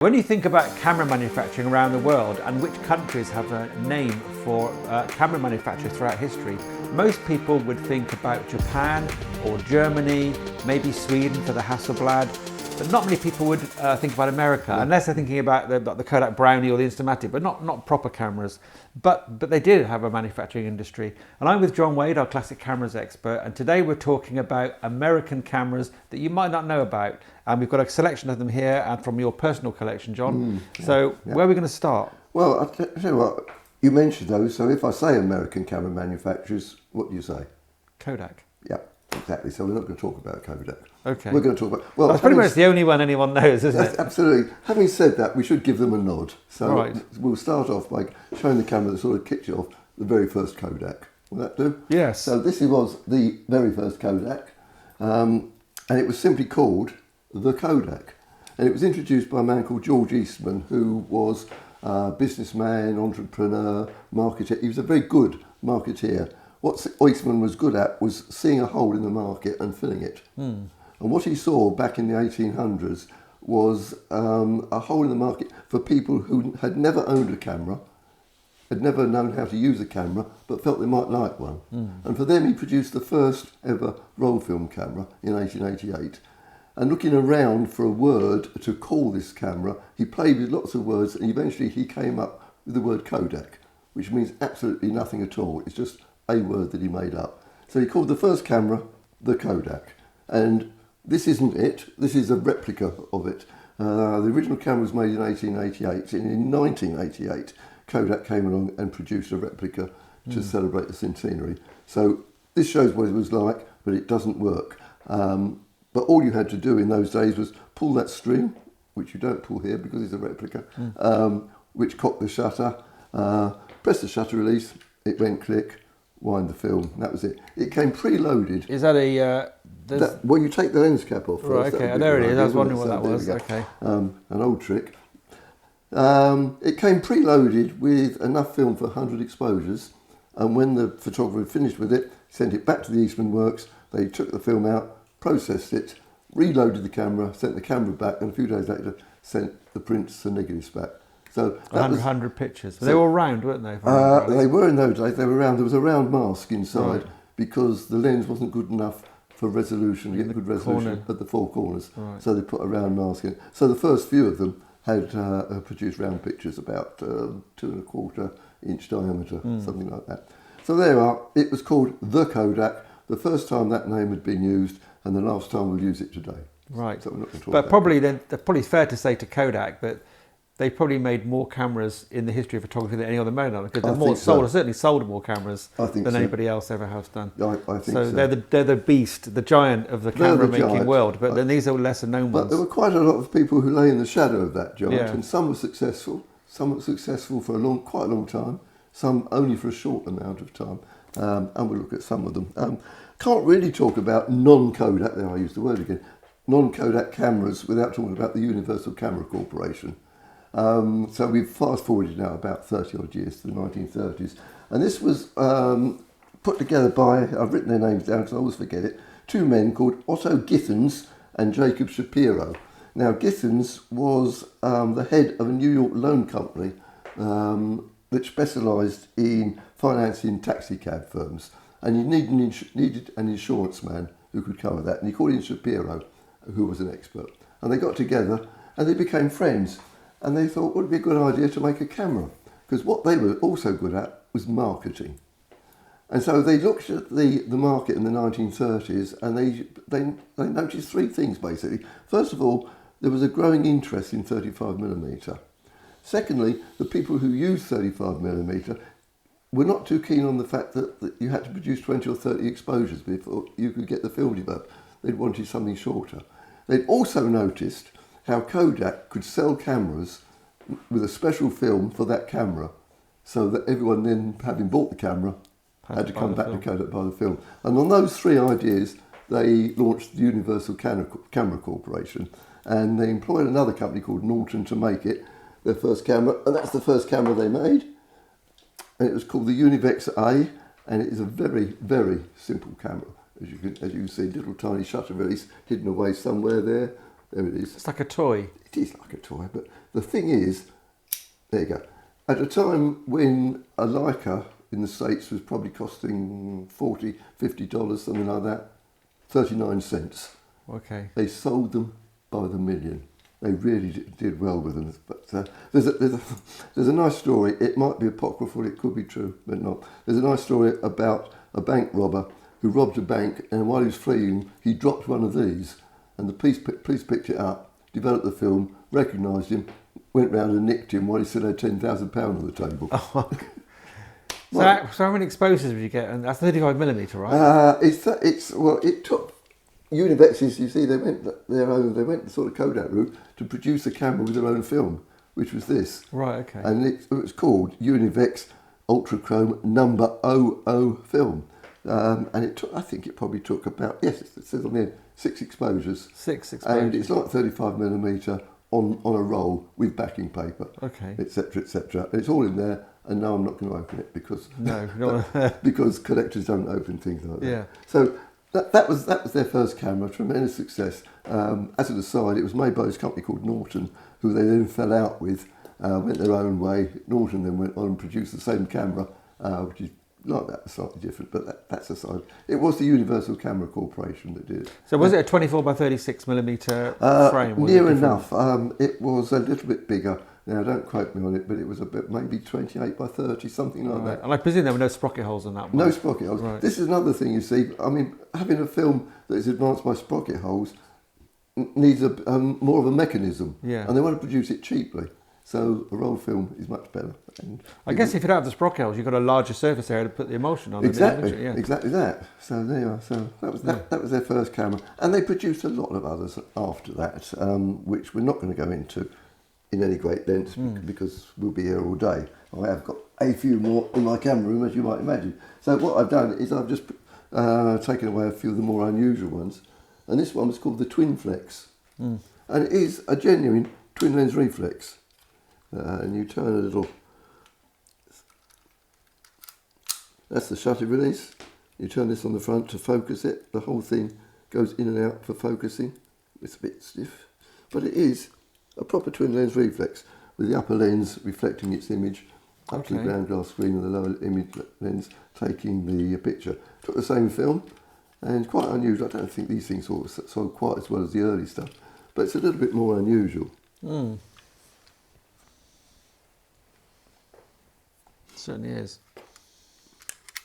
When you think about camera manufacturing around the world and which countries have a name for camera manufacturers throughout history, most people would think about Japan or Germany, maybe Sweden for the Hasselblad, but not many people would think about America, unless they're thinking about the Kodak Brownie or the Instamatic, but not proper cameras. But they did have a manufacturing industry. And I'm with John Wade, our classic cameras expert, and today we're talking about American cameras that you might not know about. And we've got a selection of them here and from your personal collection, John. Where are we going to start? Well, I'll tell you what, you mentioned those, so if I say American camera manufacturers, what do you say? Kodak. Yeah, exactly. So we're not going to talk about Kodak. Okay. We're going to talk about... Well, that's pretty much the only one anyone knows, isn't it? Absolutely. Having said that, we should give them a nod. So right. We'll start off by showing the camera that sort of kicked it off, the very first Kodak. Will that do? Yes. So this was the very first Kodak, and it was simply called the Kodak. And it was introduced by a man called George Eastman, who was a businessman, entrepreneur, marketer. He was a very good marketeer. What Eastman was good at was seeing a hole in the market and filling it. And what he saw back in the 1800s was a hole in the market for people who had never owned a camera, had never known how to use a camera, but felt they might like one. And for them, he produced the first ever roll film camera in 1888. And looking around for a word to call this camera, he played with lots of words, and eventually he came up with the word Kodak, which means absolutely nothing at all. It's just a word that he made up. So he called the first camera the Kodak. And this isn't it, this is a replica of it. The original camera was made in 1888, and in 1988 Kodak came along and produced a replica to celebrate the centenary. So this shows what it was like, but it doesn't work. But all you had to do in those days was pull that string, which you don't pull here because it's a replica, which cocked the shutter, press the shutter release, it went click, wind the film, that was it. It came preloaded. Is that a... well, you take the lens cap off first. Right, okay, there it is. I was wondering what that was. Okay. An old trick. It came preloaded with enough film for 100 exposures, and when the photographer had finished with it, sent it back to the Eastman Works. They took the film out, processed it, reloaded the camera, sent the camera back, and a few days later sent the prints and negatives back. So 100 pictures. They were round, weren't they? They were in those days. They were round. There was a round mask inside because the lens wasn't good enough for resolution, to get good resolution at the four corners. Right. So they put a round mask in. So the first few of them had produced round pictures, about 2¼ inch diameter, something like that. So there you are. It was called the Kodak. The first time that name had been used, and the last time we'll use it today. Right. So we're not going to talk but about probably then, probably fair to say to Kodak that they probably made more cameras in the history of photography than any other man, because they've certainly sold more cameras than anybody else ever has done. I think so. They're the beast, the giant of the camera making world. But then these are lesser known ones. But there were quite a lot of people who lay in the shadow of that giant, and some were successful. Some were successful for quite a long time. Some only for a short amount of time. And we'll look at some of them. Can't really talk about non-Kodak. There, I used the word again. Non-Kodak cameras without talking about the Universal Camera Corporation. So we've fast forwarded now about 30 odd years to the 1930s, and this was put together by, I've written their names down because I always forget it, two men called Otto Githens and Jacob Shapiro. Now Githens was the head of a New York loan company that specialised in financing taxi cab firms, and he needed an insurance man who could cover that, and he called in Shapiro, who was an expert, and they got together and they became friends. And they thought, would it be a good idea to make a camera? Because what they were also good at was marketing. And so they looked at the market in the 1930s, and they noticed three things, basically. First of all, there was a growing interest in 35mm. Secondly, the people who used 35mm were not too keen on the fact that you had to produce 20 or 30 exposures before you could get the film developed. They'd wanted something shorter. They'd also noticed how Kodak could sell cameras with a special film for that camera, so that everyone then, having bought the camera, had to come back to Kodak to buy the film. And on those three ideas, they launched the Universal Camera Corporation, and they employed another company called Norton to make it, their first camera, and that's the first camera they made. And it was called the Univex A, and it is a very, very simple camera. As you can see, little tiny shutter release hidden away somewhere there. There it is. It's like a toy. It is like a toy, but the thing is, there you go. At a time when a Leica in the States was probably costing $40, $50, something like that, 39 cents. Okay. They sold them by the million. They really did well with them. But there's a nice story. It might be apocryphal, it could be true, but not. There's a nice story about a bank robber who robbed a bank, and while he was fleeing, he dropped one of these, and the police picked it up, developed the film, recognised him, went round and nicked him while he still had £10,000 on the table. Oh, so how many exposures would you get? And that's 35mm, right? It took Univexes, you see, they went the sort of Kodak route to produce a camera with their own film, which was this. Right, okay. And it was called Univex Ultrachrome number 00 film. And it took, I think it probably took about, yes, it says on there, 6 exposures. 6 exposures. And it's like 35mm on a roll with backing paper, okay, etc., etc. It's all in there, and no, I'm not going to open it because because collectors don't open things like that. Yeah. So that was their first camera, tremendous success. As an aside, it was made by this company called Norton, who they then fell out with, went their own way. Norton then went on and produced the same camera, which is like that, slightly different, but that's aside. It was the Universal Camera Corporation that did it. So was it a 24x36mm frame? Near enough. It was a little bit bigger. Now, don't quote me on it, but it was a bit, maybe 28x30, something like that. And I presume there were no sprocket holes in that one. No sprocket holes. Right. This is another thing, you see. I mean, having a film that is advanced by sprocket holes needs more of a mechanism. Yeah. And they want to produce it cheaply. So a roll film is much better. And I guess if you don't have the sprocket holes, you've got a larger surface area to put the emulsion on. Exactly, Yeah. exactly that. So there you are. So that was their first camera. And they produced a lot of others after that, which we're not going to go into in any great length because we'll be here all day. I have got a few more in my camera room, as you might imagine. So what I've done is I've just taken away a few of the more unusual ones. And this one was called the Twinflex. And it is a genuine twin lens reflex. And you turn a little, that's the shutter release. You turn this on the front to focus it. The whole thing goes in and out for focusing. It's a bit stiff, but it is a proper twin lens reflex with the upper lens reflecting its image up to the ground glass screen and the lower image lens taking the picture. Took the same film, and quite unusual. I don't think these things sold quite as well as the early stuff, but it's a little bit more unusual. Certainly is.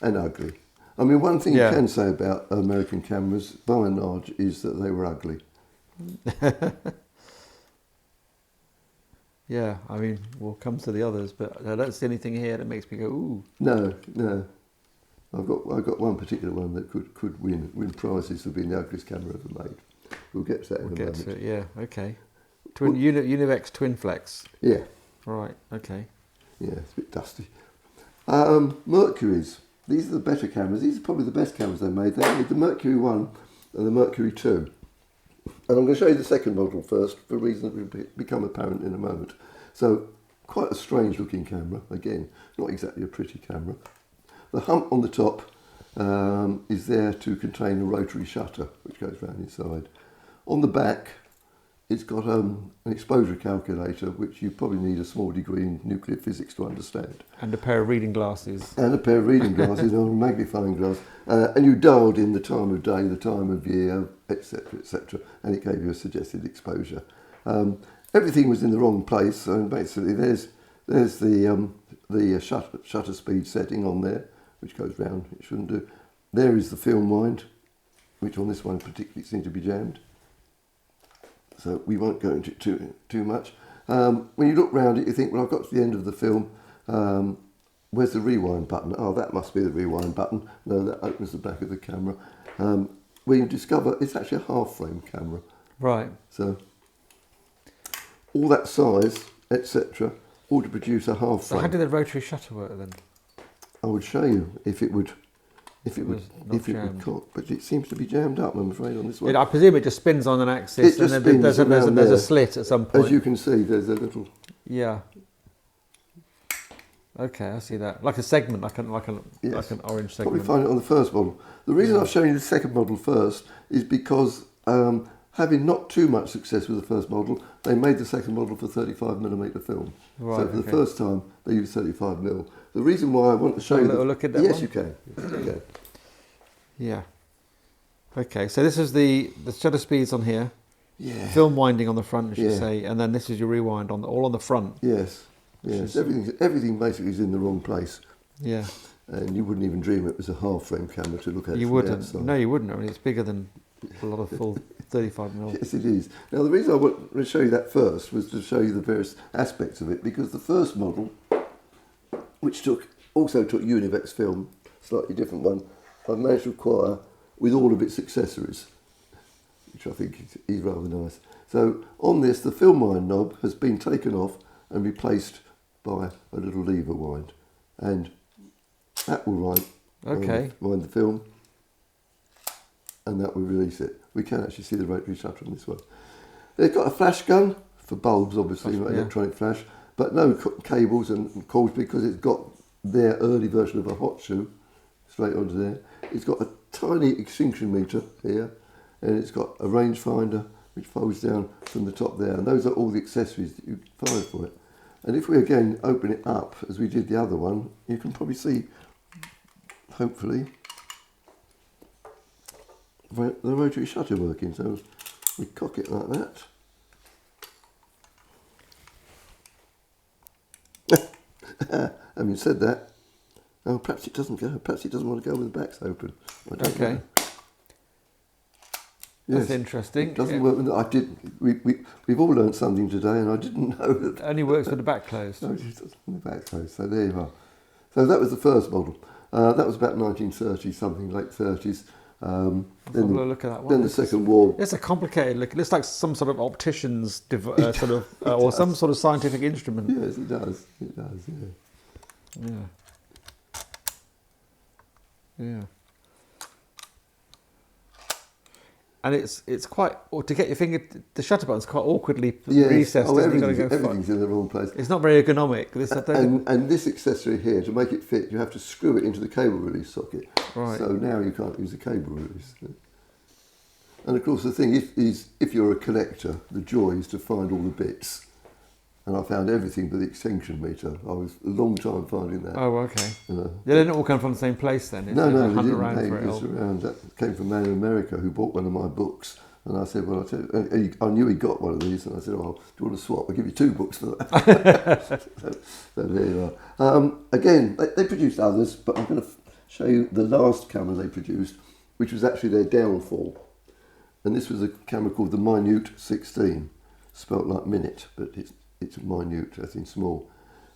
And ugly. I mean, one thing you can say about American cameras, by and large, is that they were ugly. Yeah, I mean, we'll come to the others, but I don't see anything here that makes me go, ooh. No. I've got one particular one that could win prizes for being the ugliest camera ever made. We'll get to that in a moment. To it, yeah, okay. Univex Twinflex. Yeah. Right, okay. Yeah, it's a bit dusty. Mercuries. These are the better cameras. These are probably the best cameras they made. They made the Mercury I and the Mercury II. And I'm going to show you the second model first for reasons that will become apparent in a moment. So, quite a strange looking camera. Again, not exactly a pretty camera. The hump on the top is there to contain a rotary shutter, which goes round inside. On the back, it's got an exposure calculator, which you probably need a small degree in nuclear physics to understand. And a pair of reading glasses. And a pair of reading glasses and a magnifying glass. And you dialed in the time of day, the time of year, etc., etc., and it gave you a suggested exposure. Everything was in the wrong place, and basically there's the shutter speed setting on there, which goes round, it shouldn't do. There is the film wind, which on this one particularly seemed to be jammed. So we won't go into it too much. When you look round it, you think, well, I've got to the end of the film. Where's the rewind button? Oh, that must be the rewind button. No, that opens the back of the camera. When you discover it's actually a half-frame camera. Right. So all that size, etc., all to produce a half-frame. So how did the rotary shutter work then? I would show you if it would cock, but it seems to be jammed up, I'm afraid, on this one. I presume it just spins on an axis, and then there's a slit at some point. As you can see, there's a little. Yeah. Okay, I see that. Like a segment, like an orange segment. Probably find it on the first model. The reason I've shown you the second model first is because having not too much success with the first model, they made the second model for 35mm film. Right, so for the first time, they used 35mm. The reason why I want to show a you... little look at that yes, one? you can. Yes, you can. Yeah. Okay, so this is the shutter speeds on here. Yeah. Film winding on the front, as you say, and then this is your rewind all on the front. Yes. Yes. Everything basically is in the wrong place. Yeah. And you wouldn't even dream it was a half-frame camera to look at. You from wouldn't. The outside. No, you wouldn't. I mean, it's bigger than a lot of full 35mm. Yes, it is. Now, the reason I wanted to show you that first was to show you the various aspects of it, because the first model, which also took Univex film, slightly different one, I've managed to acquire with all of its accessories, which I think is rather nice. So on this, the film wind knob has been taken off and replaced by a little lever wind, and that will wind the film, and that will release it. We can actually see the rotary shutter on this one. They've got a flash gun for bulbs, obviously, electronic flash, but no cables and cords, because it's got their early version of a hot shoe straight onto there. It's got a tiny extinction meter here, and it's got a rangefinder which folds down from the top there, and those are all the accessories that you find for it. And if we again open it up as we did the other one, you can probably see, hopefully, the rotary shutter working. So we cock it like that. Having said that, oh, perhaps it doesn't go. Perhaps it doesn't want to go with the backs open. I don't know. That's interesting. It doesn't work. I did. We've all learned something today, and I didn't know that. It only works with the back closed. No, it just doesn't with the back closed. So there you are. So that was the first model. That was about 1930 something, late 30s. Then look at that one. Then the second war. It's a complicated look. It looks like some sort of optician's or some sort of scientific instrument. Yes, it does. It does. Yeah. Yeah. Yeah. And it's quite, or to get your finger, the shutter button's quite awkwardly recessed. Everything's in the wrong place. It's not very ergonomic. And this accessory here, to make it fit, you have to screw it into the cable release socket. Right. So now you can't use the cable release. And of course the thing is, if you're a collector, the joy is to find all the bits. And I found everything but the extinction meter. I was a long time finding that. Oh, okay. They didn't all come from the same place then? No, they didn't. That came from a man in America who bought one of my books. And I said, well, I knew he got one of these. And I said, oh, do you want to swap? I'll give you 2 books for that. so there you are. Again, they produced others, but I'm going to show you the last camera they produced, which was actually their downfall. And this was a camera called the Minute 16, spelt like minute, but it's minute, as in small,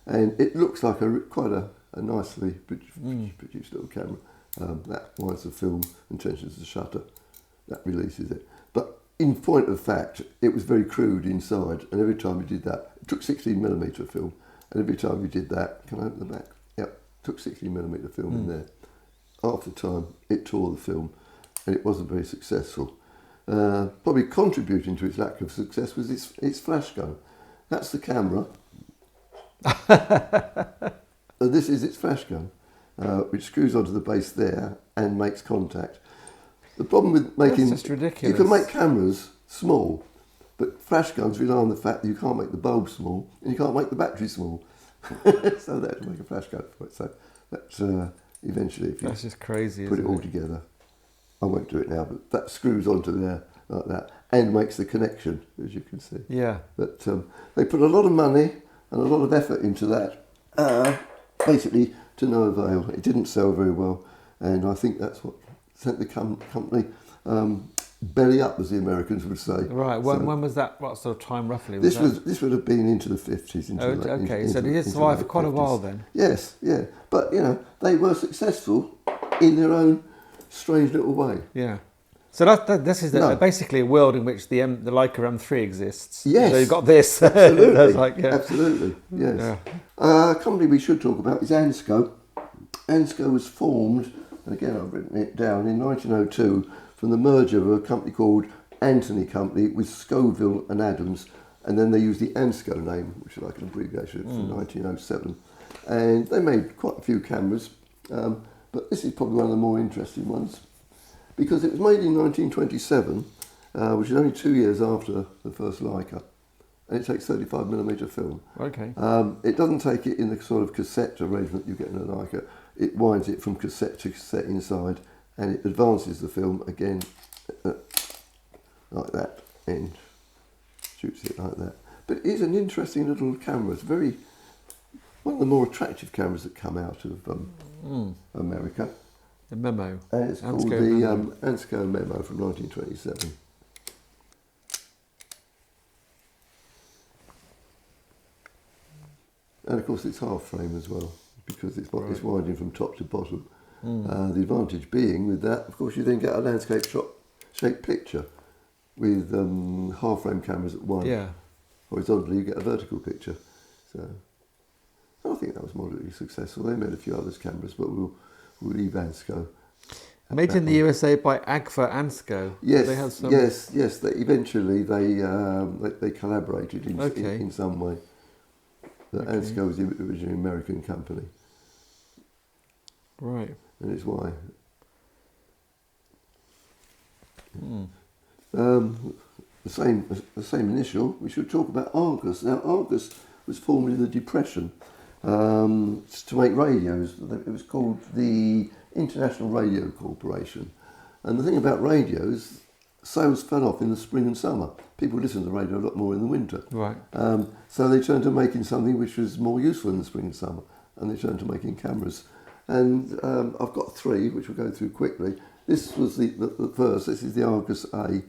and it looks like quite a nicely produced little camera. That winds the film and tensions the shutter, that releases it. But in point of fact, it was very crude inside, and every time you did that, it took 16mm film, and every time you did that, can I open the back? Yep, took 16mm film in there. Half the time, it tore the film, and it wasn't very successful. Probably contributing to its lack of success was its flash gun. That's the camera. This is its flash gun, which screws onto the base there and makes contact. The problem with making... That's just ridiculous. You can make cameras small, but flash guns rely on the fact that you can't make the bulb small and you can't make the battery small. So they had to make a flash gun for it. So that's eventually, if you that's just crazy, put it all together. I won't do it now, but that screws onto there like that and makes the connection, as you can see. Yeah. But they put a lot of money and a lot of effort into that, basically to no avail. It didn't sell very well, and I think that's what sent the company belly up, as the Americans would say. Right. When was that? What sort of time roughly? This would have been into the 50s. So it did survive for quite a while then. Yes, yeah. But they were successful in their own strange little way. Yeah. So this is basically a world in which the Leica M3 exists. Yes. So you've got this. Absolutely. Absolutely. Yes. A company we should talk about is Ansco. Ansco was formed, and again I've written it down, in 1902 from the merger of a company called Anthony Company with Scoville and Adams, and then they used the Ansco name, which is like an abbreviation from 1907. And they made quite a few cameras, but this is probably one of the more interesting ones, because it was made in 1927, which is only 2 years after the first Leica. And it takes 35mm film. Okay. It doesn't take it in the sort of cassette arrangement you get in a Leica. It winds it from cassette to cassette inside, and it advances the film again like that, and shoots it like that. But it is an interesting little camera. It's one of the more attractive cameras that come out of America. The Memo. And it's called the Ansco Memo from 1927. And of course it's half frame as well, because it's winding from top to bottom. The advantage being with that, of course, you then get a landscape shaped picture with half frame cameras at one. Yeah. Horizontally you get a vertical picture. So I think that was moderately successful. They made a few others cameras, but we'll leave Ansco. Made in the USA by Agfa Ansco. Yes, they have some... yes. Eventually they collaborated in some way. But Ansco was the original American company. Right. And it's why. The same initial. We should talk about Argus. Now, Argus was formed in the Depression to make radios. It was called the International Radio Corporation. And the thing about radios, sales fell off in the spring and summer. People listened to radio a lot more in the winter. Right. So they turned to making something which was more useful in the spring and summer, and they turned to making cameras. And I've got three, which we'll go through quickly. This was the first. This is the Argus A,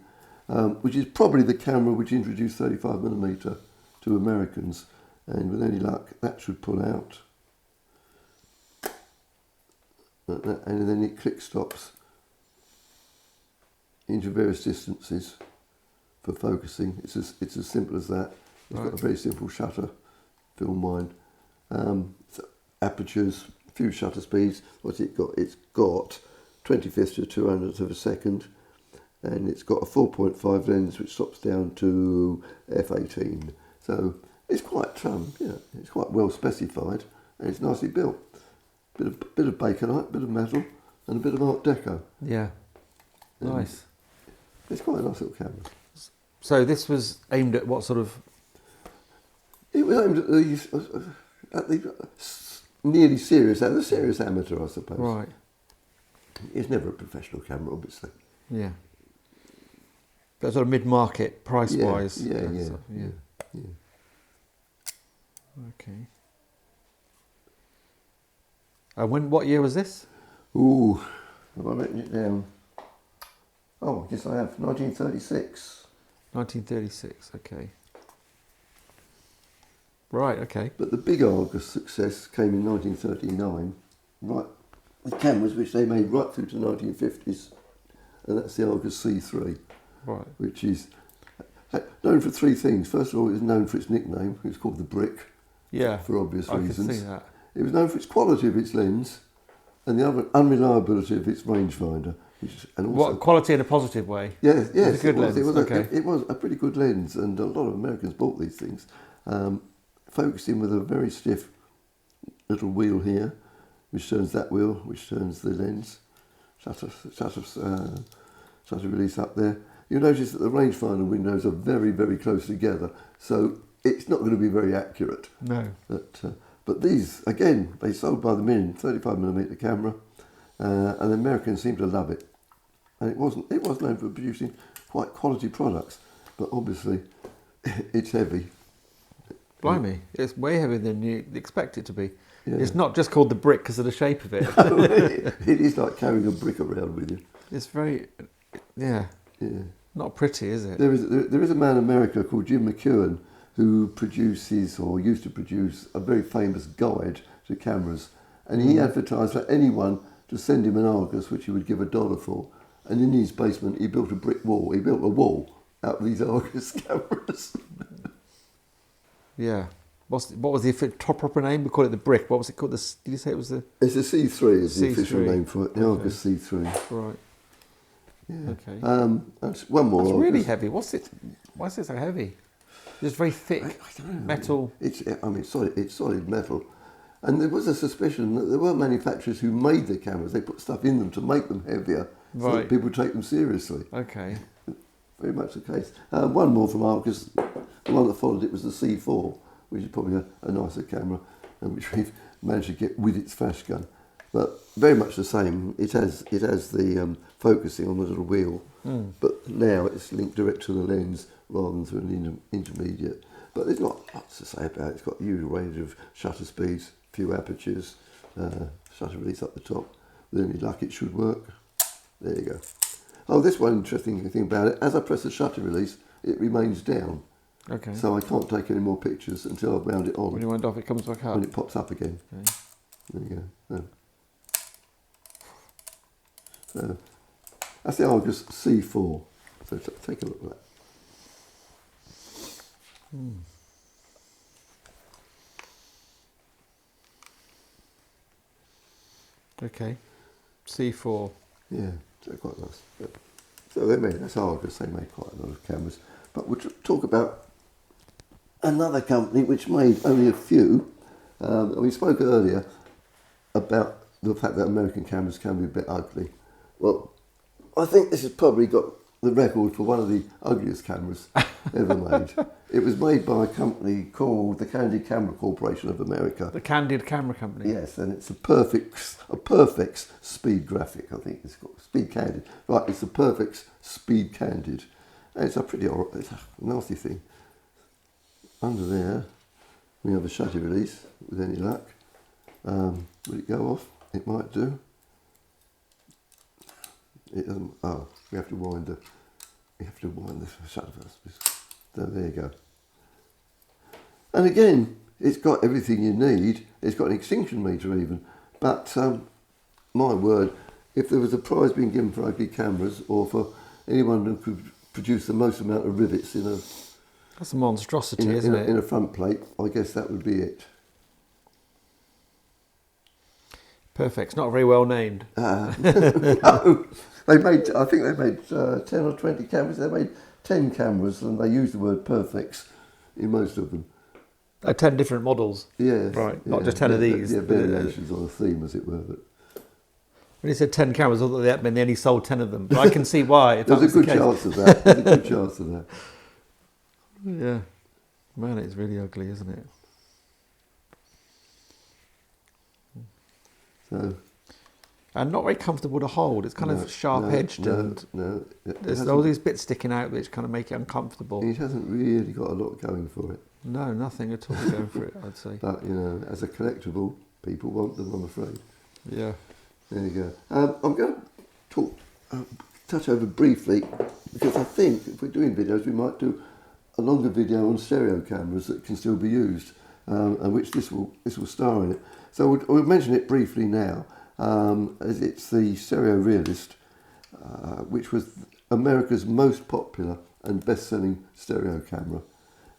which is probably the camera which introduced 35mm to Americans. And with any luck, that should pull out. And then it click stops into various distances for focusing. It's as simple as that. It's got a very simple shutter, film wind, apertures, a few shutter speeds. What's it got? It's got 25th to 200th of a second, and it's got a 4.5 lens which stops down to f/18. So it's quite it's quite well specified, and it's nicely built. Bit of baconite, bit of metal, and a bit of Art Deco. Yeah. Nice. It's quite a nice little camera. So this was aimed at what sort of? It was aimed at the nearly serious, the serious amateur, I suppose. Right. It's never a professional camera, obviously. Yeah. But sort of mid-market, price-wise. Yeah. Okay. And what year was this? Ooh, have I written it down? Oh, yes I have, 1936. 1936, okay. Right, okay. But the big Argus success came in 1939, right, with cameras which they made right through to the 1950s, and that's the Argus C3, right, which is known for three things. First of all, it was known for its nickname. It was called the Brick, yeah, for obvious reasons. I can see that. It was known for its quality of its lens, and the other unreliability of its rangefinder. And also, what, quality in a positive way? Yes, It was a good lens. It was a pretty good lens, and a lot of Americans bought these things. Focusing with a very stiff little wheel here, which turns that wheel, which turns the lens. Shutter release up there. You'll notice that the rangefinder windows are very, very close together, so it's not going to be very accurate. No. But these, again, they sold by the million, 35mm camera, and the Americans seem to love it. And it was known for producing quite quality products, but obviously it's heavy. Blimey, it's way heavier than you expect it to be. Yeah. It's not just called the Brick because of the shape of it. It is like carrying a brick around with you. It's very, not pretty, is it? There is a man in America called Jim McEwen who produces, or used to produce, a very famous guide to cameras, and he advertised for anyone to send him an Argus, which he would give $1 for. And in his basement, he built a brick wall. He built a wall out of these Argus cameras. Yeah. What was the proper name? We call it the Brick. What was it called? Did you say it was the? It's a C3 is the C3. official name for it. The Argus C3. Right. Yeah. Okay. That's one more. It's Argus. really heavy. Why is it so heavy? It's very thick. I don't know. Metal. It's solid metal. And there was a suspicion that there were manufacturers who made the cameras. They put stuff in them to make them heavier, so that people take them seriously. Okay. very much the case. One more from Arcus. The one that followed it was the C4, which is probably a nicer camera, and which we've managed to get with its flash gun. But very much the same. It has the focusing on the little wheel, but now it's linked direct to the lens rather than through an intermediate. But there's not lots to say about it. It's got a huge range of shutter speeds, few apertures, shutter release up the top. With any luck, it should work. There you go. Oh, this one interesting thing about it, as I press the shutter release, it remains down. Okay. So I can't take any more pictures until I've wound it on. When you wind off, it comes back up. When it pops up again. Okay. There you go. No. So that's the Argus C4. So take a look at that. Okay. C4. Yeah, they're quite nice. Yeah. So that's Argus. They made quite a lot of cameras. But we'll talk about another company which made only a few. We spoke earlier about the fact that American cameras can be a bit ugly. Well, I think this has probably got the record for one of the ugliest cameras ever made. It was made by a company called the Candid Camera Corporation of America. The Candid Camera Company. Yes, and it's a perfect speed graphic, I think it's called. Speed Candid. Right, it's a perfect speed Candid. And it's a nasty thing. Under there, we have a shutter release, with any luck. Will it go off? It might do. It doesn't. Oh, we have to wind the shutter first. So there you go. And again, it's got everything you need. It's got an extinction meter even. But my word, if there was a prize being given for ugly cameras, or for anyone who could produce the most amount of rivets in a That's a monstrosity, isn't it? In a front plate, I guess that would be it. Perfect. It's not very well named. No, I think they made 10 or 20 cameras. They made 10 cameras, and they used the word perfects in most of them. 10 different models. Yes. Right, not just 10 of these. Yeah, variations on a theme, as it were. But when you said 10 cameras, I thought that meant they only sold 10 of them. But I can see why. If there's a good chance of that. There's a good chance of that. Yeah. Man, it's really ugly, isn't it? So, and not very comfortable to hold. It's kind of sharp-edged, and there's all these bits sticking out which kind of make it uncomfortable. It hasn't really got a lot going for it. No, nothing at all going for it, I'd say. But, as a collectible, people want them, I'm afraid. Yeah. There you go. I'm going to touch over briefly, because I think if we're doing videos, we might do a longer video on stereo cameras that can still be used, and which this will star in it. So we'll mention it briefly now, as it's the Stereo Realist, which was America's most popular and best-selling stereo camera.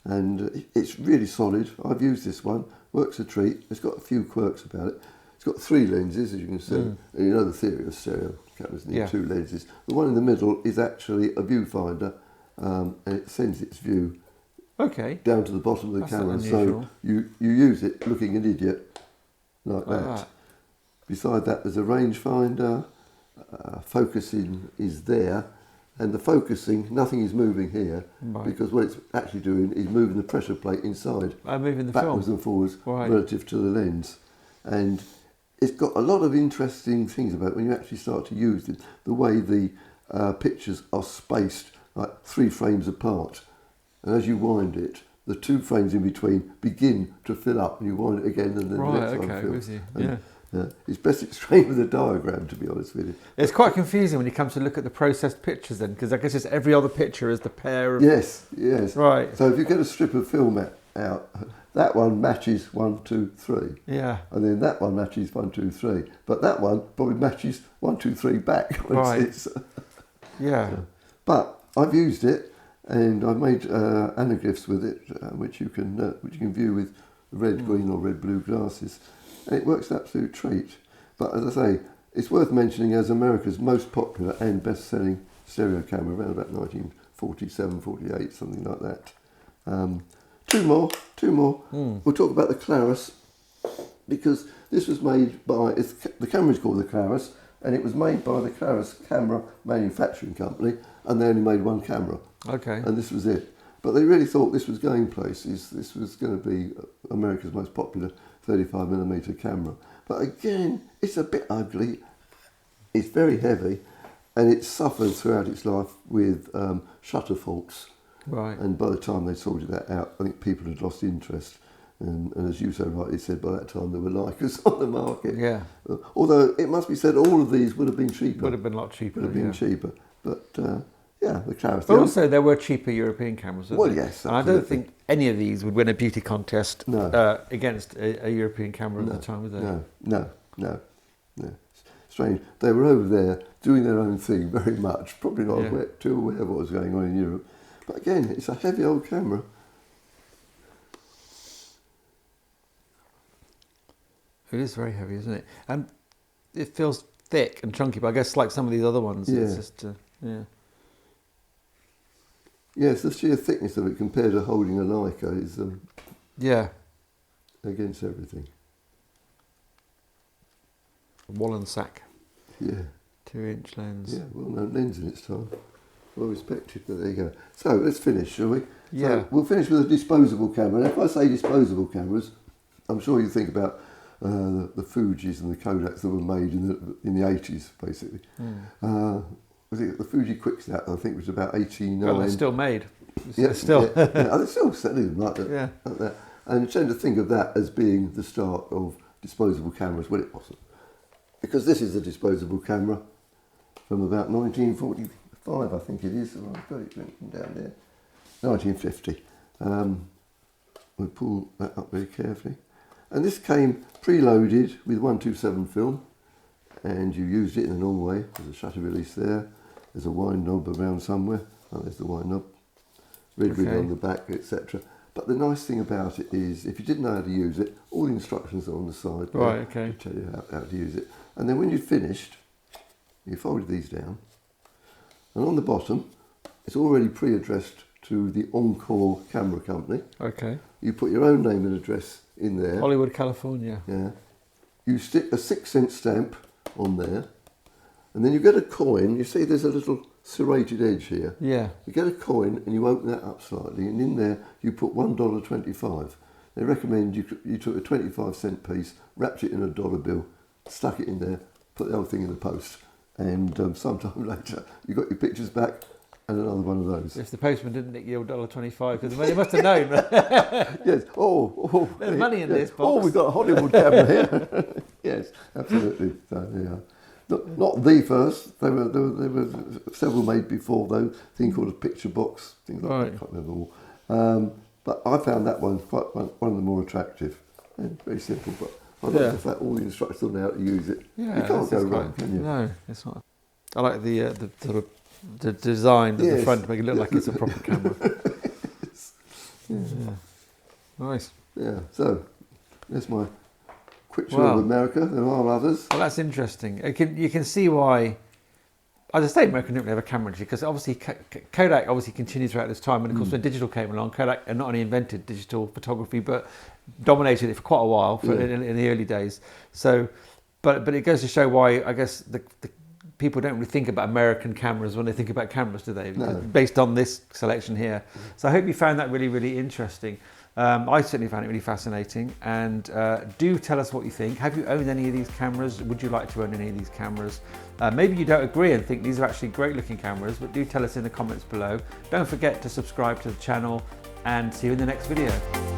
And it's really solid. I've used this one, works a treat. It's got a few quirks about it. It's got 3 lenses, as you can see. And you know the theory of stereo cameras need 2 lenses. The one in the middle is actually a viewfinder, and it sends its view down to the bottom of the camera. So you use it looking an idiot like that. Beside that, there's a rangefinder. Focusing is there. And the focusing, nothing is moving here, because what it's actually doing is moving the pressure plate inside, moving the backwards film. and forwards relative to the lens. And it's got a lot of interesting things about it when you actually start to use it. The way the pictures are spaced, like 3 frames apart. And as you wind it, the 2 frames in between begin to fill up, and you wind it again, and then the next one fills. With you. It's best explained with a diagram, to be honest with you. It's quite confusing when you come to look at the processed pictures then, because I guess it's every other picture is the pair of... Yes. Right. So if you get a strip of film out, that one matches 1, 2, 3. Yeah. And then that one matches 1, 2, 3. But that one probably matches 1, 2, 3 back. Right. But I've used it, and I've made anaglyphs with it, which you can view with red, green or red, blue glasses. And it works an absolute treat. But as I say, it's worth mentioning as America's most popular and best-selling stereo camera around about 1947, 48, something like that. Two more. We'll talk about the Claris, because this was made by, the camera is called the Claris, and it was made by the Claris camera manufacturing company, and they only made one camera. Okay. And this was it. But they really thought this was going places. This was going to be America's most popular 35mm camera. But again, it's a bit ugly. It's very heavy, and it suffered throughout its life with shutter faults. Right. And by the time they sorted that out, I think people had lost interest. And as you so rightly said, by that time there were Leicas on the market. Yeah. Although it must be said, all of these would have been cheaper. Would have been a lot cheaper. Would have been cheaper. But yeah, the Claris. But also there were cheaper European cameras. Well, yes. And I don't think any of these would win a beauty contest against a European camera at the time, would they? No. Strange. They were over there doing their own thing very much. Probably not too aware of what was going on in Europe. But again, it's a heavy old camera. It is very heavy, isn't it? And it feels thick and chunky, but I guess like some of these other ones, it's just, Yes, the sheer thickness of it compared to holding a Leica is against everything. Wallensack. Yeah. 2-inch lens. Yeah, well known lens in its time. Well respected, but there you go. So let's finish, shall we? Yeah. So we'll finish with a disposable camera. And if I say disposable cameras, I'm sure you think about the Fujis and the Kodaks that were made in the 80s, basically. Was it the Fuji QuickSnap? I think it was about 89. Well, they're still made. They're still selling them like that. Like that. And you tend to think of that as being the start of disposable cameras. Well, it wasn't, because this is a disposable camera from about 1945, I think it is. I've got it written down there. 1950. We'll pull that up very carefully. And this came preloaded with 127 film, and you used it in a normal way. There's a shutter release there. There's a wind knob around somewhere. Oh, there's the wind knob. Red ring on the back, etc. But the nice thing about it is, if you didn't know how to use it, all the instructions are on the side. Right, okay. To tell you how to use it. And then when you've finished, you folded these down, and on the bottom, it's already pre-addressed to the Encore camera company. Okay. You put your own name and address in there. Hollywood, California. Yeah. You stick a 6-cent stamp on there, and then you get a coin. You see there's a little serrated edge here. Yeah. You get a coin and you open that up slightly, and in there you put $1.25. They recommend you took a 25-cent piece, wrapped it in a dollar bill, stuck it in there, put the whole thing in the post, and sometime later you got your pictures back and another one of those. If the postman didn't nick your $1.25, because he must have known. Yes. There's money in this box. Oh, we've got a Hollywood camera here. Yes, absolutely. So, yeah. Not the first. There were several made before, though. A thing called a picture box, things like that. I can't remember all. But I found that one quite one of the more attractive. And very simple, but I like the fact all the instructions on how to use it. Yeah, you can't go wrong, can you? No, it's not. I like the sort of the design at the front to make it look like it's a proper camera. Yeah. Nice. Yeah. So there's my quick tour of America. There are others. Well, that's interesting. You can see why. As I say, America didn't really have a camera industry, because obviously Kodak obviously continued throughout this time, and of course when digital came along, Kodak not only invented digital photography but dominated it for quite a while in the early days. So, but it goes to show why I guess the people don't really think about American cameras when they think about cameras, do they? No. Based on this selection here. So I hope you found that really, really interesting. I certainly found it really fascinating, and do tell us what you think. Have you owned any of these cameras? Would you like to own any of these cameras? Maybe you don't agree and think these are actually great looking cameras, but do tell us in the comments below. Don't forget to subscribe to the channel, and see you in the next video.